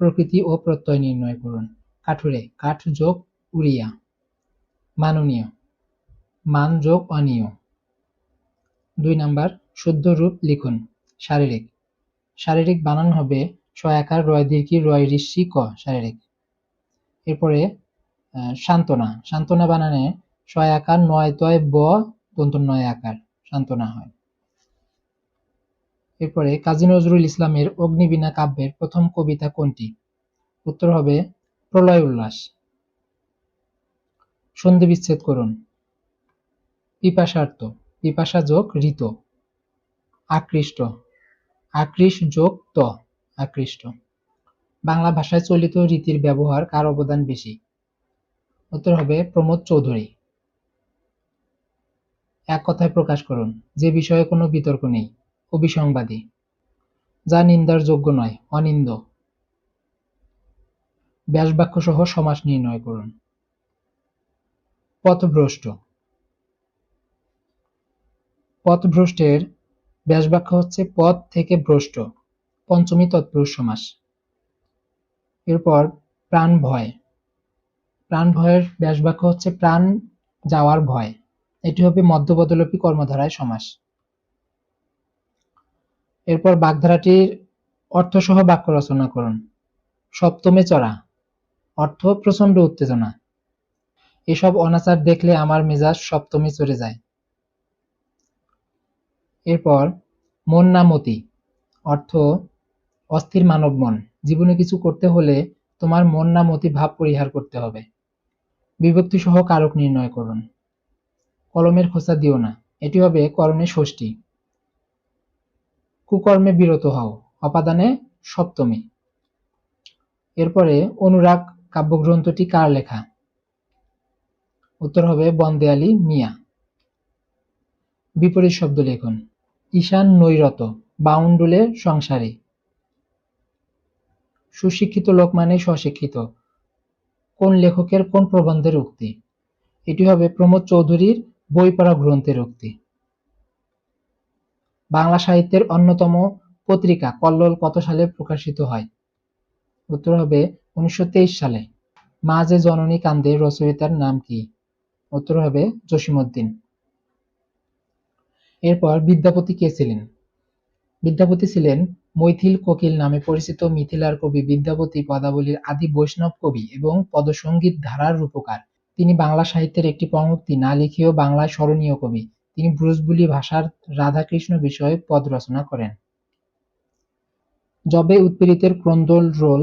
প্রকৃতি ও প্রত্যয় নির্ণয় করুন। কাঠুরে, কাঠ যোগ উড়িয়া। মাননীয়, মান যোগ অনীয়। 2 নাম্বার, শুদ্ধ রূপ লিখুন। শারীরিক, শারীরিক বানান হবে ষয়াকার রয় দীর্ঘি রয় ঋষি ক, শারীরিক। এরপরে সান্ত্বনা, সান্ত্বনা বানানে ষয়াকার নয় তয় ব দন্ত নয় আকার, সান্ত্বনা হয়। এরপরে কাজী নজরুল ইসলামের অগ্নিবীণা কাব্যের প্রথম কবিতা কোনটি? উত্তর হবে প্রলয় উল্লাস। সন্ধি বিচ্ছেদ করুন। পিপাসার্ত, পিপাসা যোগ ঋত। আকৃষ্ট, আকৃষ্ট যোগ ত, আকৃষ্ট। বাংলা ভাষায় চলিত রীতির ব্যবহার কার অবদান বেশি? উত্তর হবে প্রমোদ চৌধুরী। এক কথায় প্রকাশ করুন। যে বিষয়ে কোনো বিতর্ক নেই। অবিসংবাদী। যা নিন্দার যোগ্য নয়, অনিন্দ। ব্যাসবাক্য সহ সমাস নির্ণয় করুন। পথভ্রষ্ট, পথভ্রষ্টের ব্যাসবাক্য হচ্ছে পথ থেকে ভ্রষ্ট, পঞ্চমী তৎপুরুষ সমাস। এরপর প্রাণ ভয়, প্রাণ ভয়ের ব্যাসবাক্য হচ্ছে প্রাণ যাওয়ার ভয়, এটি হবে মধ্যপদলোপী কর্মধারায় সমাস। এরপর বাগধারাটির অর্থসহ বাক্য রচনা করুন। সপ্তমে চড়া, অর্থ প্রচন্ড উত্তেজনা। এসব অনাচার দেখলে আমার মেজাজ সপ্তমে চড়ে যায়। এরপর মন না মতি, অর্থ অস্থির মানব মন। জীবনে কিছু করতে হলে তোমার মন না মতি ভাব পরিহার করতে হবে। বিভক্তি সহ কারক নির্ণয় করুন। কলমের খোঁচা দিও না, এটি হবে করণে ষষ্ঠী। কুকর্মে বিরত হও, অপাদানে সপ্তমী। এরপরে অনুরাগ কাব্যগ্রন্থটি কার লেখা? উত্তর হবে বন্দে আলী মিয়া। বিপরীত শব্দ লিখুন। ঈশান নৈরত, বাউন্ডুলে সংসারী। সুশিক্ষিত লোক মানে স্বশিক্ষিত, কোন লেখকের কোন প্রবন্ধের উক্তি? এটি হবে প্রমোদ চৌধুরীর বই পড়া গ্রন্থের উক্তি। বাংলা সাহিত্যের অন্যতম পত্রিকা কল্লোল কত সালে প্রকাশিত হয়? উত্তর হবে 1923 সালে। মা যে জননী কান্দে রচয়িতার নাম কি? উত্তর হবে জসীমউদ্দীন। এরপর বিদ্যাপতি কে ছিলেন? বিদ্যাপতি ছিলেন মৈথিল কোকিল নামে পরিচিত মিথিলার কবি বিদ্যাপতি পদাবলীর আদি বৈষ্ণব কবি এবং পদসঙ্গীত ধারার রূপকার। তিনি বাংলা সাহিত্যের একটি পঙ্ক্তি না লিখেও বাংলায় স্মরণীয় কবি। তিনি ব্রজবুলি ভাষার রাধাকৃষ্ণ বিষয়ে পদ রচনা করেন। যবে উৎপীড়িতের ক্রন্দন রোল